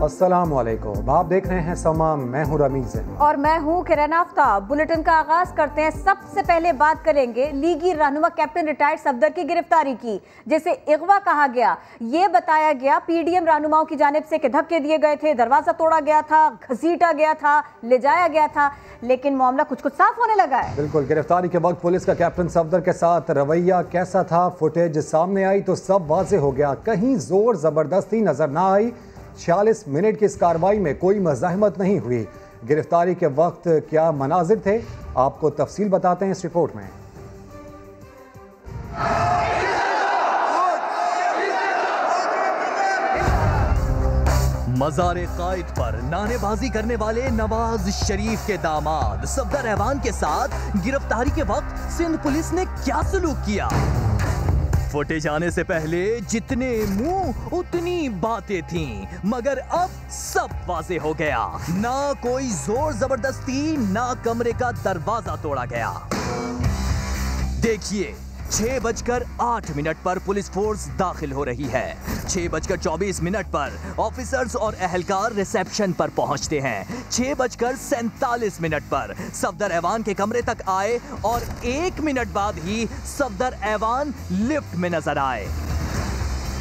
अस्सलामुअलैकुम, आप देख रहे हैं समा, मैं हूं रमीज और मैं हूं किरण आफ्ताब। बुलेटिन का आगाज करते हैं। सबसे पहले बात करेंगे लीगी रहनुमा कैप्टन रिटायर्ड सफदर की गिरफ्तारी की, जिसे अगवा कहा गया। ये बताया गया पीडीएम रहनुमाओं की जानिब से कि धक्के दिए गए थे, दरवाजा तोड़ा गया था, घसीटा गया था, ले जाया गया था, लेकिन मामला कुछ कुछ साफ होने लगा है। बिल्कुल, गिरफ्तारी के वक्त पुलिस का कैप्टन सफदर के साथ रवैया कैसा था, फुटेज सामने आई तो सब वाज़ेह हो गया। कहीं जोर जबरदस्ती नजर ना आई। 46 मिनट की इस कार्रवाई में कोई मज़ाहमत नहीं हुई। गिरफ्तारी के वक्त क्या मनाजिर थे, आपको तफसील बताते हैं इस रिपोर्ट में। मज़ारे कायद पर नारेबाजी करने वाले नवाज शरीफ के दामाद सफदर ऐवान के साथ गिरफ्तारी के वक्त सिंध पुलिस ने क्या सलूक किया। फुटेज आने से पहले जितने मुंह उतनी बातें थीं, मगर अब सब वाज़ेह हो गया। ना कोई जोर जबरदस्ती, ना कमरे का दरवाजा तोड़ा गया। देखिए, 6:08 पर पुलिस फोर्स दाखिल हो रही है। 6:24 पर ऑफिसर्स और अहलकार रिसेप्शन पर पहुंचते हैं। 6:47 पर सफदर ऐवान के कमरे तक आए और 1 मिनट बाद ही सफदर ऐवान लिफ्ट में नजर आए।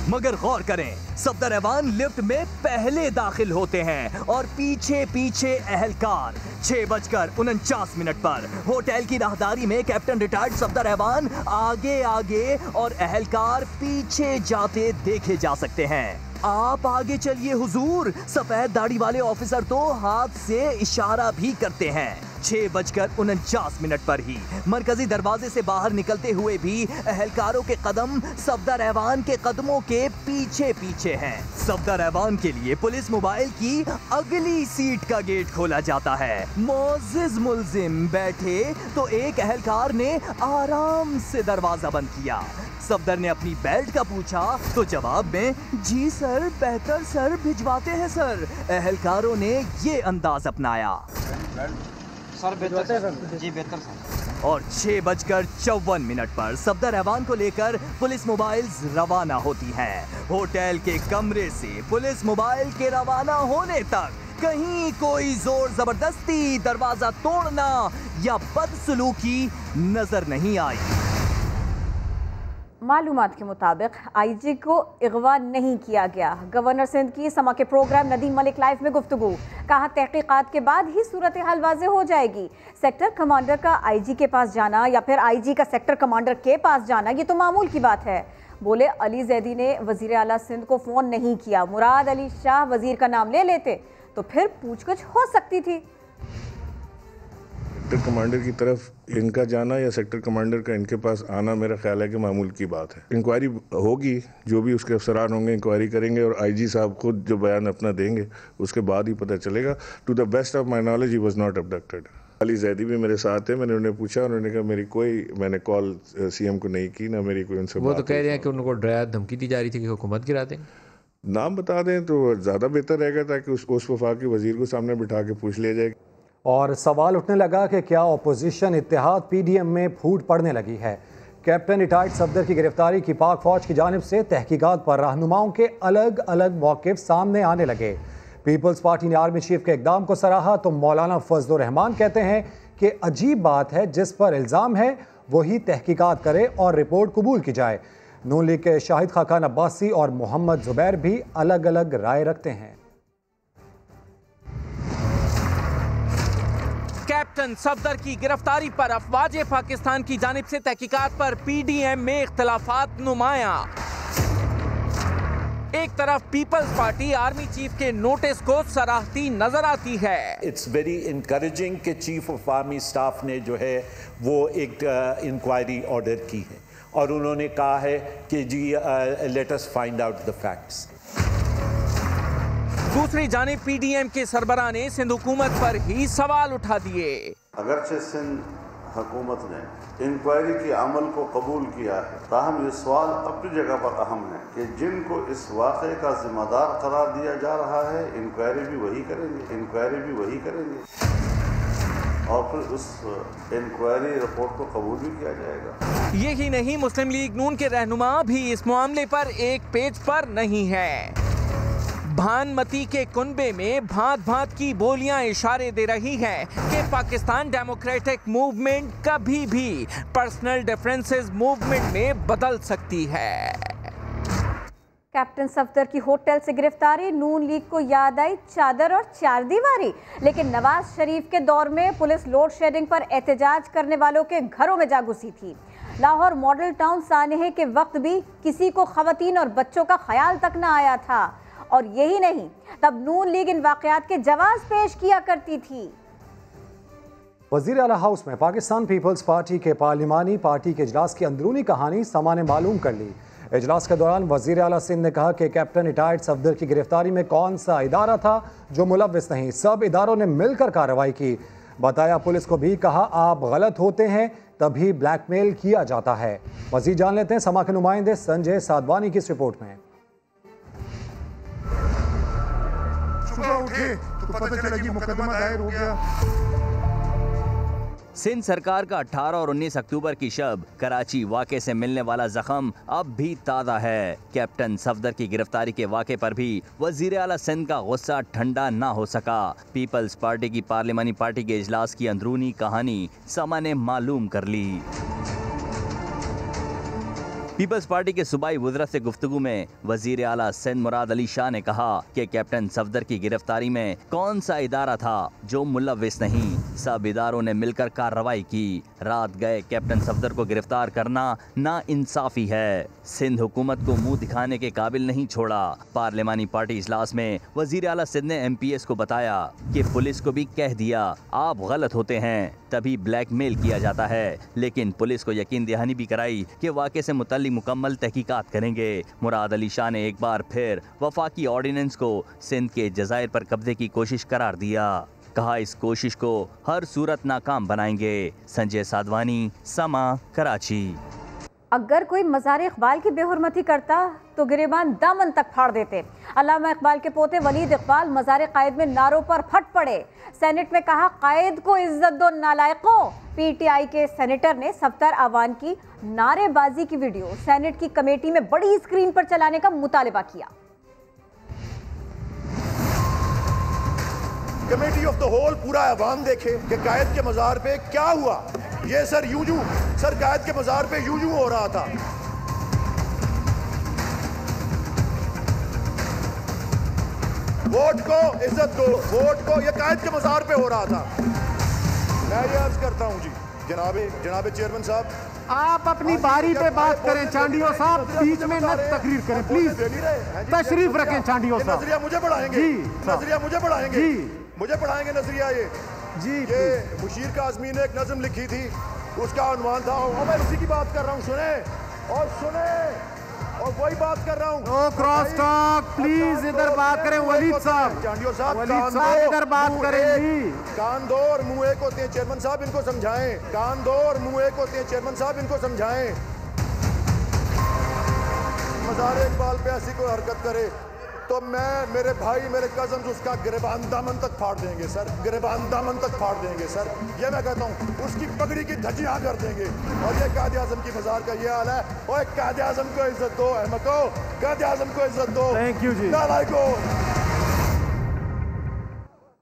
मगर गौर करें, सफदर ऐवान लिफ्ट में पहले दाखिल होते हैं और पीछे पीछे अहलकार। 6:49 पर होटल की राहदारी में कैप्टन रिटायर्ड सफदर ऐवान आगे आगे और अहलकार पीछे जाते देखे जा सकते हैं। आप आगे चलिए हुजूर, सफेद दाढ़ी वाले ऑफिसर तो हाथ से इशारा भी करते हैं। 6:49 पर ही मरकजी दरवाजे से बाहर निकलते हुए भी अहलकारों के कदम सफदर ऐवान के कदमों के पीछे पीछे हैं। सफदर ऐवान के लिए पुलिस मोबाइल की अगली सीट का गेट खोला जाता है। मोअज़्ज़िज़ मुल्जिम बैठे तो एक अहलकार ने आराम से दरवाजा बंद किया। सफदर ने अपनी बेल्ट का पूछा तो जवाब में जी सर, बेहतर सर, भिजवाते हैं सर। अहलकारों ने ये अंदाज अपनाया। सर बेहतर सर, जी बेहतर सर। और 6:54 पर सफदर ऐवान को लेकर पुलिस मोबाइल्स रवाना होती हैं। होटल के कमरे से पुलिस मोबाइल के रवाना होने तक कहीं कोई जोर जबरदस्ती, दरवाजा तोड़ना या बदसलूकी नजर नहीं आई। मालूमात के मुताबिक आईजी को अगवा नहीं किया गया। गवर्नर सिंध की समा के प्रोग्राम नदीम मलिक लाइव में गुफ्तगू, कहा तहकीकात के बाद ही सूरत हाल वाज़ेह हो जाएगी। सेक्टर कमांडर का आईजी के पास जाना या फिर आईजी का सेक्टर कमांडर के पास जाना, ये तो मामूल की बात है। बोले अली जैदी ने वजीर आला सिंध को फ़ोन नहीं किया, मुराद अली शाह वजीर का नाम ले लेते तो फिर पूछगछ हो सकती थी। सेक्टर कमांडर की तरफ इनका जाना या सेक्टर कमांडर का इनके पास आना मेरा ख्याल है कि मामूल की बात है। इंक्वायरी होगी, जो भी उसके अफसरान होंगे इंक्वायरी करेंगे और आईजी साहब खुद जो बयान अपना देंगे उसके बाद ही पता चलेगा। To the best of my knowledge he was not abducted. Ali Zaidi भी मेरे साथ है। मैंने उन्हें पूछा, उन्होंने कहा मैंने कॉल सीएम को नहीं की, ना मेरी कोई उनसे वो तो कह रहे हैं कि उनको डराया धमकी दी जा रही थी कि हुकूमत गिरा दें। नाम बता दें तो ज़्यादा बेहतर रहेगा ताकि उस वफाकी वजीर को सामने बिठा के पूछ लिया जाए। और सवाल उठने लगा कि क्या अपोजिशन इत्तेहाद पीडीएम में फूट पड़ने लगी है। कैप्टन रिटायर्ड सफदर की गिरफ्तारी की पाक फौज की जानिब से तहकीकात पर रहनुमाओं के अलग अलग मौक़िफ़ सामने आने लगे। पीपल्स पार्टी ने आर्मी चीफ के इक़दाम को सराहा तो मौलाना फजलुर रहमान कहते हैं कि अजीब बात है, जिस पर इल्ज़ाम है वही तहकीकात करे और रिपोर्ट कबूल की जाए। नून लीग के शाहिद खाकान अब्बासी और मोहम्मद जुबैर भी अलग अलग राय रखते हैं। कैप्टन सफदर की गिरफ्तारी पर अफवाज पाकिस्तान की जानिब से तहकीकात पर पीडीएम में इख्तलाफात नुमाया। एक तरफ पीपल्स पार्टी आर्मी चीफ के नोटिस को सराहती नजर आती है। इट्स वेरी इनकरेजिंग कि चीफ ऑफ आर्मी स्टाफ ने जो है वो एक इंक्वायरी ऑर्डर की है और उन्होंने कहा है कि जी let us find out the facts. दूसरी जानिब पीडीएम के सरबराह ने सिंध हुकूमत पर ही सवाल उठा दिए। अगरचे सिंध हुकूमत ने इंक्वायरी के अमल को कबूल किया है, ताहम ये सवाल अपनी जगह पर अहम है कि जिनको इस वाक़े का जिम्मेदार करार दिया जा रहा है, इंक्वायरी भी वही करेंगे और फिर उस इंक्वायरी रिपोर्ट को कबूल भी किया जाएगा। यही नहीं, मुस्लिम लीग नून के रहनुमा भी इस मामले पर एक पेज पर नहीं है। भानमती के कुनबे में भांत भांत की बोलियां इशारे दे रही हैं कि पाकिस्तान डेमोक्रेटिक मूवमेंट कभी भी पर्सनल डिफरेंसेस मूवमेंट में बदल सकती है। कैप्टन सफदर की होटल से गिरफ्तारी, नून लीग को याद आई चादर और चार दीवारी। लेकिन नवाज शरीफ के दौर में पुलिस लोड शेडिंग पर एहतजाज करने वालों के घरों में जा घुसी थी। लाहौर मॉडल टाउन सानहे के वक्त भी किसी को खवातीन और बच्चों का ख्याल तक न आया था। और यही नहीं, तब नून लीग इन वाकयात के जवाब पेश किया करती थी। वज़ीर आला हाउस में पाकिस्तान पीपल्स पार्टी के पार्लिमानी पार्टी के इजलास की अंदरूनी कहानी समा ने मालूम कर ली। इजलास के दौरान वज़ीर आला सिंध ने कहा कि कैप्टन इटायत सफदर की गिरफ्तारी में कौन सा इदारा था जो मुलव्विस नहीं, सब इदारों ने मिलकर कार्रवाई की। बताया पुलिस को भी, कहा आप गलत होते हैं तभी ब्लैकमेल किया जाता है। मज़ीद जान लेते हैं समा के नुमाइंदे संजय साधवानी की इस रिपोर्ट में। सुबह उठे तो पता चला कि मुकदमा दायर हो गया। सिंध सरकार का 18 और 19 अक्टूबर की शब कराची वाक़े से मिलने वाला जख्म अब भी ताज़ा है। कैप्टन सफदर की गिरफ्तारी के वाक़े पर भी वज़ीर आला सिंध का गुस्सा ठंडा ना हो सका। पीपल्स पार्टी की पार्लिमानी पार्टी के इजलास की अंदरूनी कहानी समा ने मालूम कर ली। पीपल्स पार्टी के सूबाई वज़रा से गुफ्तगू में वज़ीर आला सिंध मुराद अली शाह ने कहा कि कैप्टन सफदर की गिरफ्तारी में कौन सा इदारा था जो मुलव्विस नहीं, सब इदारों ने मिलकर कार्रवाई की। रात गए कैप्टन सफदर को गिरफ्तार करना ना इंसाफी है। सिंध हुकूमत को मुंह दिखाने के काबिल नहीं छोड़ा। पार्लिमानी पार्टी इजलास में वज़ीर आला सिंध ने MPS को बताया कि पुलिस को भी कह दिया आप गलत होते हैं तभी ब्लैकमेल किया जाता है, लेकिन पुलिस को यकीन दहानी भी कराई कि वाक़े से मुतल्लिक़ मुकम्मल तहकीकात करेंगे। मुराद अली शाह ने एक बार फिर वफाकी ऑर्डिनेंस को सिंध के जज़ायर पर कब्जे की कोशिश करार दिया। कहा इस कोशिश को हर सूरत नाकाम बनाएंगे। संजय साधवानी, समा, कराची। अगर कोई मज़ार इकबाल की बेहुरमती करता तो गिरेबान दामन तक फाड़ देते। अल्लामा इकबाल के पोते वलीद इकबाल मज़ार कायद में नारों पर फट पड़े। सेनेट में कहा कायद को इज्जत दो नालायकों। PTI के सेनेटर ने सफदर आवान की नारेबाजी की वीडियो सेनेट की कमेटी में बड़ी स्क्रीन पर चलाने का मुतालिबा किया। कमेटी ऑफ द होल पूरा ऐवान देखे कि कायद के मज़ार पे क्या हुआ। ये सर कायद के मज़ार पे यूजू हो रहा था। वोट को इज्जत दो, वोट को, ये कायद के मज़ार पे हो रहा था। मैं ये अर्ज करता हूँ जी जनाबे चेयरमैन साहब, आप अपनी बारी पे बात करें। चांडियो साहब बीच में न तकरीर करें प्लीज। तशरीफ रखें चांडियो साहब। नजरिया मुझे पढ़ाएंगे जी, नजरिया मुझे पढ़ाएंगे जी, मुझे पढ़ाएंगे नजरिया ये जी। ये मुशीर काज़मी ने एक नज़म लिखी थी, उसका उन्वान था, और मैं उसी की बात कर रहा हूँ, सुने और वही बात कर रहा हूँ। नो क्रॉस टॉक प्लीज, इधर बात करें वलीद साहब। चांडियो साहब इधर बात करें। कान दो और मुंह एक होते हैं चेयरमैन साहब, इनको समझाएं। कान दो और मुंह एक होते हैं चेयरमैन साहब, इनको समझाएं। मज़ार इकबाल पे ऐसी कोई हरकत करे तो मैं, मेरे भाई, मेरे कज़न्स उसका गिरेबान दामन तक फाड़ देंगे सर, गिरेबान दामन तक फाड़ देंगे सर। ये मैं कहता हूँ, उसकी पगड़ी की धज्जियाँ कर देंगे। और ये कायद आज़म की मज़ार का ये हाल है। और कायद आज़म को इज्जत दो, अहमको, कायद आज़म को इज्जत दो। थैंक यू जी। नालायको।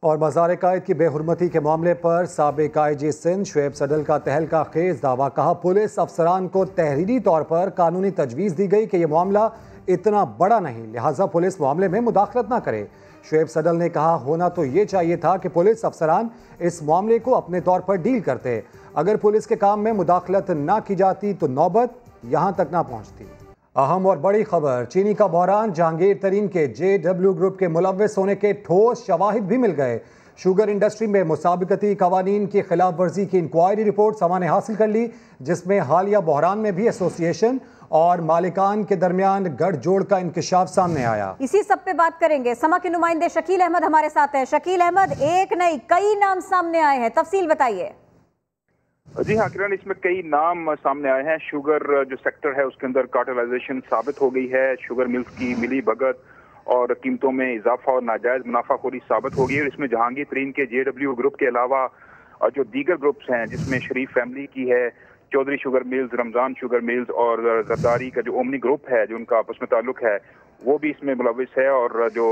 और मज़ार कायद की बेहुरमती के मामले पर साबिक IG सिंध शुएब सडल का तहलका खेज दावा। कहा पुलिस अफसरान को तहरीरी तौर पर कानूनी तजवीज़ दी गई कि यह मामला इतना बड़ा नहीं, लिहाजा पुलिस मामले में मुदाखलत ना करे। शुएब सडल ने कहा होना तो ये चाहिए था कि पुलिस अफसरान इस मामले को अपने तौर पर डील करते। अगर पुलिस के काम में मुदाखलत ना की जाती तो नौबत यहाँ तक ना पहुँचती। अहम और बड़ी खबर, चीनी का बहरान, जहांगीर तरीन के JW ग्रुप के मुलव्विस होने के ठोस शवाहिद भी मिल गए। शुगर इंडस्ट्री में मुसाबिकती कवानीन की खिलाफ वर्जी की इंक्वायरी रिपोर्ट समा ने हासिल कर ली, जिसमें हालिया बहरान में भी एसोसिएशन और मालिकान के दरमियान गठजोड़ का इंकशाफ सामने आया। इसी सब पे बात करेंगे। समा के नुमाइंदे शकील अहमद हमारे साथ हैं। शकील अहमद, एक नहीं कई नाम सामने आए हैं, तफसील बताइए। जी हाँ किरण, इसमें कई नाम सामने आए हैं। शुगर जो सेक्टर है उसके अंदर कार्टेलाइजेशन साबित हो गई है। शुगर मिल्स की मिली भगत और कीमतों में इजाफा और नाजायज मुनाफाखोरी साबित हो गई है। इसमें जहांगीर तरीन के JW ग्रुप के अलावा जो दीगर ग्रुप्स हैं, जिसमें शरीफ फैमिली की है, Chaudhry sugar mills, Ramzan sugar mills और जरदारी का जो ओमनी ग्रुप है, जो उनका आपस में ताल्लुक है, वो भी इसमें मुलविस है। और जो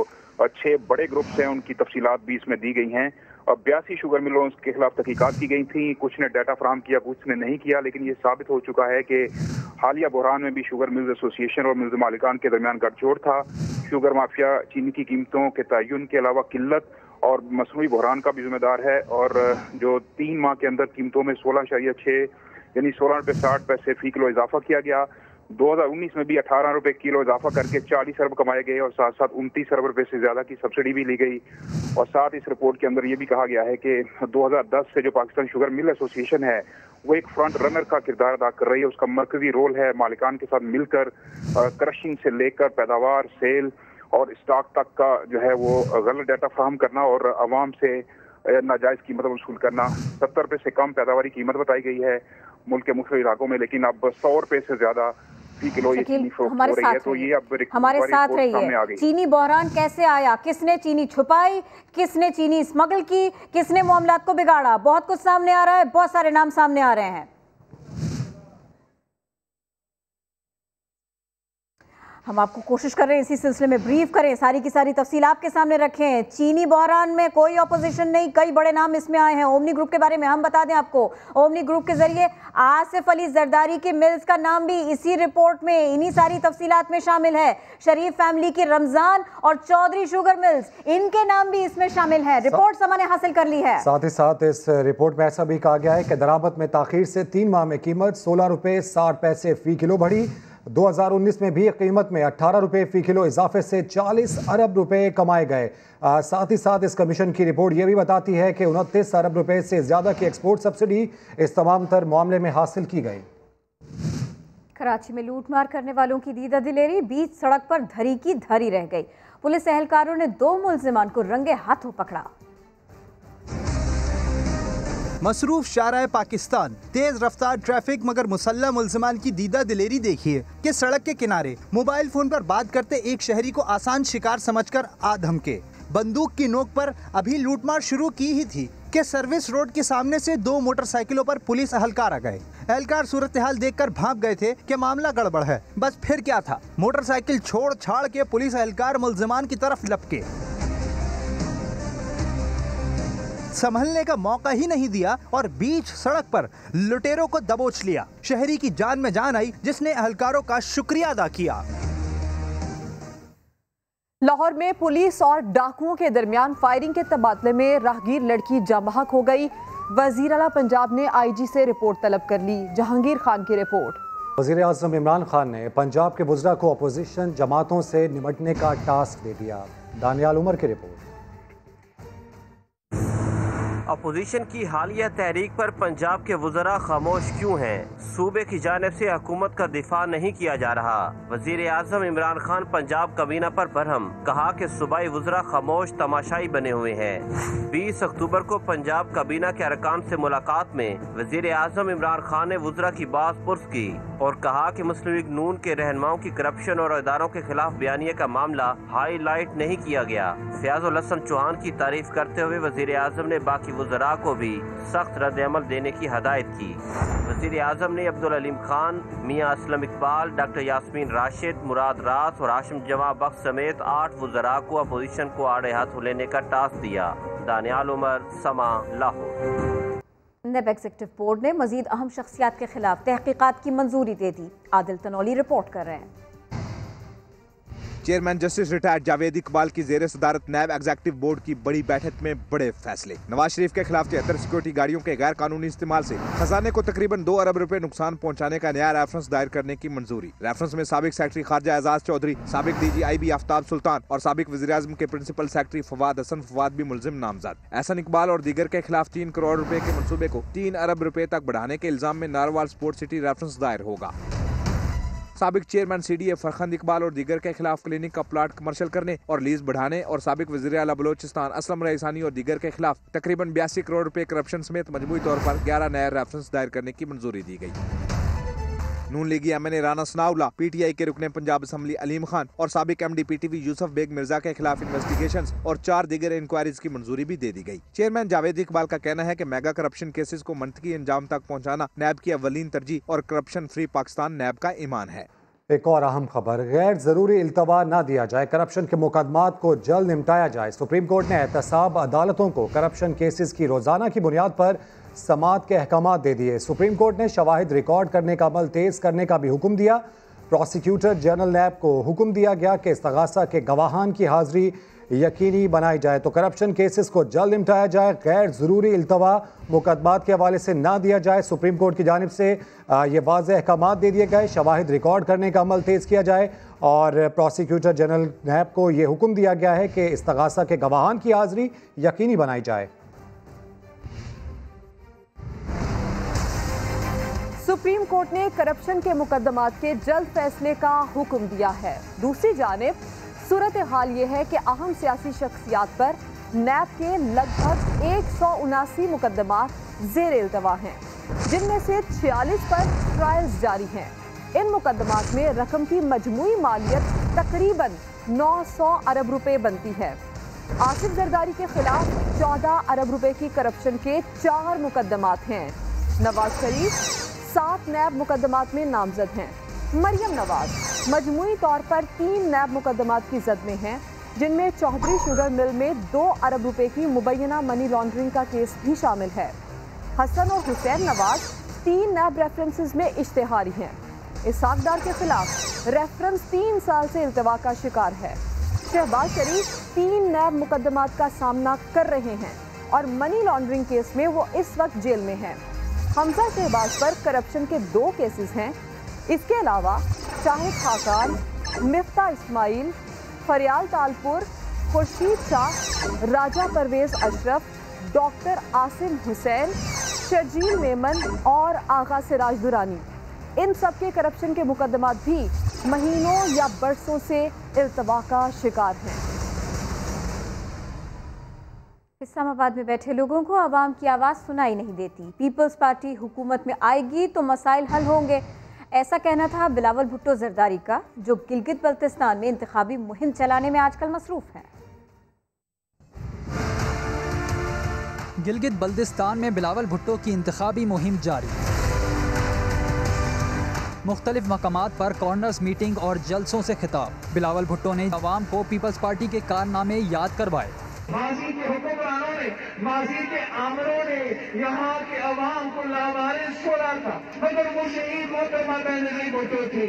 6 बड़े ग्रुप्स हैं उनकी तफसीलात भी इसमें दी गई हैं। और 82 शुगर मिलों के खिलाफ तहकीकात की गई थी। कुछ ने डाटा फराहम किया, कुछ ने नहीं किया, लेकिन ये साबित हो चुका है कि हालिया बहरान में भी शुगर मिल्स एसोसिएशन और मिल्स मालिकान के दरमियान गठजोड़ था। शुगर माफिया चीनी की कीमतों के तयन के अलावा किल्लत और मसनूई बहरान का भी जिम्मेदार है। और जो 3 माह के अंदर कीमतों में 16.6 यानी 16 रुपये 60 पैसे फी किलो इजाफा किया गया। 2019 में भी 18 रुपये किलो इजाफा करके 40 अरब कमाए गए और साथ साथ 29 अरब रुपये से ज़्यादा की सब्सिडी भी ली गई। और साथ इस रिपोर्ट के अंदर ये भी कहा गया है कि 2010 से जो पाकिस्तान शुगर मिल एसोसिएशन है वो एक फ्रंट रनर का किरदार अदा कर रही है। उसका मरकजी रोल है मालिकान के साथ मिलकर क्रशिंग से लेकर पैदावार, सेल और स्टॉक तक का जो है वो गलत डाटा फराहम करना और आवाम से नाजायज़ कीमत वसूल करना। 70 रुपये से कम पैदावारी कीमत बताई गई है मुल्क के मुख्तलिफ इलाकों में, लेकिन अब 100 रुपये से ज़्यादा फी किलो ये चीनी फरोख्त हो रही है। तो ये अब हमारे साथ रहिए। चीनी बहरान कैसे आया, किसने चीनी छुपाई, किसने चीनी स्मगल की, किसने मामलात को बिगाड़ा, बहुत कुछ सामने आ रहा है, बहुत सारे नाम सामने आ रहे हैं। हम आपको कोशिश कर रहे हैं इसी सिलसिले में ब्रीफ करें, सारी की सारी तफसील आपके सामने रखें। चीनी बहरान में कोई अपोजिशन नहीं, कई बड़े नाम इसमें आए हैं। ओमनी ग्रुप के बारे में हम बता दें आपको, ओमनी ग्रुप के जरिए आसिफ अली जरदारी के मिल्स का नाम भी इसी रिपोर्ट में, इन्हीं सारी तफसीलात में शामिल है। शरीफ फैमिली की रमजान और चौधरी शुगर मिल्स, इनके नाम भी इसमें शामिल है। रिपोर्ट समाने हासिल कर ली है। साथ ही साथ इस रिपोर्ट में ऐसा भी कहा गया है कि दरामद में ताखीर से 3 माह में कीमत 16 रुपये 60 पैसे फी किलो बढ़ी। 2019 में भी कीमत में 18 रुपये फी किलो इजाफे से 40 अरब रुपए कमाए गए। साथ ही साथ इस कमीशन की रिपोर्ट ये भी बताती है कि 29 अरब रुपए से ज़्यादा की एक्सपोर्ट सब्सिडी इस तमाम तर मामले में हासिल की गई। कराची में लूटमार करने वालों की दीदा दिलेरी बीच सड़क पर धरी की धरी रह गई। पुलिस एहलकारों ने 2 मुल्जिमान को रंगे हाथों पकड़ा। मसरूफ शाहराह पाकिस्तान, तेज रफ्तार ट्रैफिक मगर मुसल्लह मुल्ज़िमान की दीदा दिलेरी देखिए कि सड़क के किनारे मोबाइल फोन पर बात करते एक शहरी को आसान शिकार समझकर आ धमके। बंदूक की नोक पर अभी लूटमार शुरू की ही थी कि सर्विस रोड के सामने से 2 मोटरसाइकिलों पर पुलिस एहलकार आ गए। एहलकार सूरत हाल देखकर भाग गए थे कि मामला गड़बड़ है। बस फिर क्या था, मोटरसाइकिल छोड़ छाड़ के पुलिस एहलकार मुल्ज़िमान की तरफ लपके। संभलने का मौका ही नहीं दिया और बीच सड़क पर लुटेरों को दबोच लिया। शहरी की जान में जान आई जिसने एहलकारों का शुक्रिया अदा किया। लाहौर में पुलिस और डाकुओं के दरमियान फायरिंग के तबादले में राहगीर लड़की जाँ बहक हो गई। वजीर आला पंजाब ने IG से रिपोर्ट तलब कर ली। जहांगीर खान की रिपोर्ट। वज़ीर आज़म इमरान खान ने पंजाब के वुज़रा को अपोजिशन जमातों से निपटने का टास्क दे दिया। दानियाल उमर की रिपोर्ट। अपोजिशन की हालिया तहरीक पर पंजाब के वुज़रा खामोश क्यों हैं? सूबे की जानिब से हुकूमत का दिफा नहीं किया जा रहा। वज़ीर आज़म इमरान खान पंजाब काबीना पर बरहम, कहा कि सूबाई वुज़रा खामोश तमाशाई बने हुए हैं। 20 अक्टूबर को पंजाब काबीना के अरकान से मुलाकात में वज़ीर आज़म इमरान खान ने वुज़रा की बात पुरस की और कहा कि मुस्लिम लीग नून के रहनुमाओं की करप्शन और इदारों के खिलाफ बयानिए का मामला हाईलाइट नहीं किया गया। फयाजुल हसन चौहान की तारीफ करते हुए वज़ीर आज़म ने बाकी वुज़रा को भी सख्त रद्द-ए-अमल देने की हदायत की। वज़ीर आज़म ने अब्दुल अलीम खान, मियाँ असलम इकबाल, डॉक्टर यास्मीन राशिद, मुराद रास और हाशिम जमा बख्श समेत 8 वुज़रा को अपोजिशन को आड़े हाथ लेने का टास्क दिया। दानियाल उमर, समा, लाहौर। नेब एग्जीक्यूटिव बोर्ड ने मजीद अहम शख्सियात के खिलाफ तहकीकात की मंजूरी दे दी। आदिल तनौली रिपोर्ट कर रहे हैं। Chairman justice retired Javed Iqbal की जेर सदारत नैब एग्जीक्यूटिव बोर्ड की बड़ी बैठक में बड़े फैसले। नवाज शरीफ के खिलाफ 73 सिक्योरिटी गाड़ियों के गैर कानूनी इस्तेमाल से खजाने को तकरीबन 2 अरब रुपए नुकसान पहुंचाने का नया रेफरेंस दायर करने की मंजूरी। रेफरेंस में साबिक सेक्रेटरी खारजा एजाज चौधरी, साबिक DGIB आफ्ताब सुल्तान और साबिक वज़ीर आज़म के प्रिंसिपल सेक्रेटरी फवाद हसन फवाद भी मुलजिम नामजद। एहसन इकबाल और दीगर के खिलाफ 3 करोड़ रुपए के मंसूबे को 3 अरब रुपए तक बढ़ाने के इल्जाम में नारवाल स्पोर्ट सिटी रेफरेंस दायर होगा। साबिक चेयरमैन CDA फरखंद इकबाल और दीगर के खिलाफ क्लिनिक का प्लाट कमर्शियल करने और लीज बढ़ाने और साबिक वज़ीर आला बलोचिस्तान असलम रईसानी और दीगर के खिलाफ तकरीबन 82 करोड़ रुपए करप्शन समेत मजमूई तौर पर 11 नए रेफरेंस दायर करने की मंजूरी दी गई। नून लीगी MNA राना सनाउल्लाह, PTI के रुकने पंजाब असम्बली अलीम खान और साबिक MD PTV यूसुफ बेग मिर्जा के खिलाफ इन्वेस्टिगेशंस और 4 दीगर इंक्वायरीज की मंजूरी भी दे दी गई। चेयरमैन जावेद इकबाल का कहना है कि मेगा करप्शन केसेस को मंतकी अंजाम तक पहुँचाना नैब की अव्वलीन तरजीह और करप्शन फ्री पाकिस्तान नैब का ईमान है। एक और अहम खबर, गैर जरूरी इल्तवा न दिया जाए, करप्शन के मुकदमात को जल्द निपटाया जाए। सुप्रीम कोर्ट ने एहतसाब अदालतों को करप्शन केसेस की रोजाना की बुनियाद पर समाअत के अहकामात दे दिए। सुप्रीम कोर्ट ने शवाहिद रिकॉर्ड करने का अमल तेज करने का भी हुक्म दिया। प्रोसिक्यूटर जनरल नैब को हुक्म दिया गया कि इस्तगासा के गवाहान की हाजिरी यकीनी बनाई जाए तो करप्शन केसेस को जल्द निपटाया जाए। गैर ज़रूरी इल्तवा मुकदमात के हवाले से ना दिया जाए। सुप्रीम कोर्ट की जानिब से ये वाज़ेह अहकामात दे दिए गए। शवाहिद रिकॉर्ड करने का अमल तेज़ किया जाए और प्रोसिक्यूटर जनरल नैब को ये हुक्म दिया गया है कि इस्तगासा के गवाहान की हाजिरी यकीनी बनाई जाए। सुप्रीम कोर्ट ने करप्शन के मुकदमात के जल्द फैसले का हुक्म दिया है। दूसरी जानिब सूरत हाल ये है कि अहम सियासी शख्सियात पर नैब के लगभग 179 मुकदमात ज़ेर इल्तवा हैं, जिनमें से 46 पर ट्रायल्स जारी हैं। इन मुकदमात में रकम की मजमूई मालियत तकरीबन 900 अरब रुपए बनती है। आसिफ जरदारी के खिलाफ 14 अरब रुपए की करप्शन के 4 मुकदमात हैं। नवाज शरीफ 7 नैब मुकदमात में नामजद हैं। मरियम नवाज मजमूई तौर पर 3 नैब मुकदमात की जद में हैं, जिनमें चौधरी शुगर मिल में 2 अरब रुपए की मुबैना मनी लॉन्ड्रिंग का केस भी शामिल है। हसन और हुसैन नवाज 3 नैब रेफरेंसेस में इश्तेहारी हैं। इसहाक डार के खिलाफ रेफरेंस 3 साल से इल्तवा का शिकार है। शहबाज शरीफ 3 नैब मुकदमात का सामना कर रहे हैं और मनी लॉन्ड्रिंग केस में वो इस वक्त जेल में हैं। हमजा शहबाज पर करप्शन के 2 केसेस हैं। इसके अलावा शाहिद खाकान, मिफ्ता इस्माइल, फरियाल तालपुर, खुर्शीद शाह, राजा परवेज अशरफ, डॉक्टर आसिम हुसैन, शर्जील मेमन और आगा सिराज दुरानी, इन सब के करप्शन के मुकदमात भी महीनों या बरसों से इल्तवा का शिकार हैं। इस्लामाबाद में बैठे लोगों को आवाम की आवाज़ सुनाई नहीं देती। पीपल्स पार्टी हुकूमत में आएगी तो मसाइल हल होंगे, ऐसा कहना था बिलावल भुट्टो जरदारी का, जो गिलगित बल्तिस्तान में इंतखाबी मुहिम चलाने में आजकल मसरूफ हैं। गिलगित बल्तिस्तान में बिलावल भुट्टो की इंतखाबी मुहिम जारी। मुख्तलिफ मकामात पर कॉर्नर्स मीटिंग और जलसों से खिताब। बिलावल भुट्टो ने अवाम को पीपल्स पार्टी के कारनामे याद करवाए। माजी के हुक्मरानों ने, माजी के आमरों ने यहाँ के अवाम को लावारिस छोड़ा था, मगर वो शहीद मोहतरमा बेनज़ीर भुट्टो थे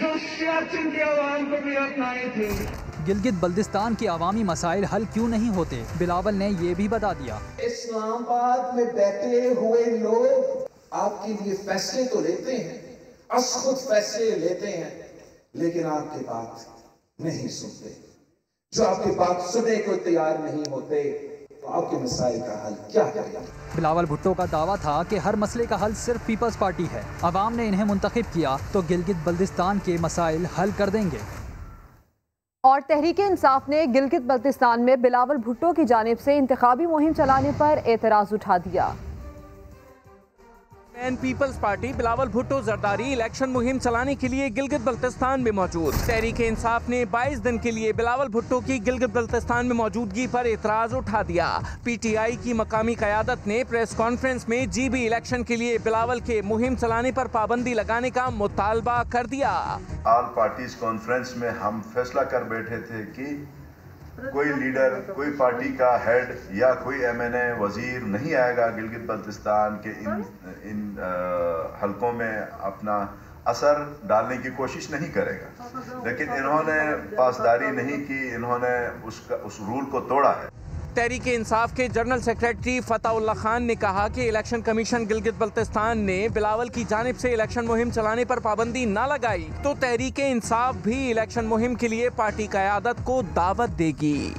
जो सियाचिन के अवाम को भी अपनाए थे। गिलगित बल्तिस्तान के अवामी मसाइल हल क्यों नहीं होते, बिलावल ने ये भी बता दिया। इस्लामाबाद में बैठे हुए लोग आपके लिए फैसले तो लेते हैं, खुद फैसले लेते हैं, लेकिन आपकी बात नहीं सुनते। जो आपकी बात सुनने को तैयार नहीं होते तो आपके मसाइल का हल क्या करेगा। बिलावल भुट्टो का दावा था कि हर मसले का हल सिर्फ पीपल्स पार्टी है, अवाम ने इन्हें मुंतखब किया तो गिलगित बल्तिस्तान के मसाइल हल कर देंगे। और तहरीक इंसाफ ने गिलगित बल्तिस्तान में बिलावल भुट्टो की जानिब से इंतखाबी मुहिम चलाने पर एतराज़ उठा दिया। Peoples Party Bilawal Bhutto Zardari election मुहिम चलाने के लिए गिलगित बल्तिस्तान में मौजूद। तहरीक इंसाफ ने 22 दिन के लिए बिलावल भुट्टो की गिलगित बल्तिस्तान में मौजूदगी पर एतराज उठा दिया। PTI की मकामी क़यादत ने प्रेस कॉन्फ्रेंस में GB इलेक्शन के लिए बिलावल के मुहिम चलाने पर पाबंदी लगाने का मुतालबा कर दिया। ऑल पार्टीज कॉन्फ्रेंस में हम फैसला कर बैठे थे कि कोई लीडर, कोई पार्टी का हेड या कोई MNA वजीर नहीं आएगा गिलगित बल्तिस्तान के इन हलकों में अपना असर डालने की कोशिश नहीं करेगा। लेकिन इन्होंने पासदारी नहीं की, इन्होंने उस रूल को तोड़ा है। तहरीक इंसाफ के जनरल सेक्रेटरी फताउल्लाह खान ने कहा कि इलेक्शन कमीशन गिलगित बल्तिस्तान ने बिलावल की जानिब से इलेक्शन मुहिम चलाने पर पाबंदी न लगाई तो तहरीक इंसाफ भी इलेक्शन मुहिम के लिए पार्टी क़यादत को दावत देगी।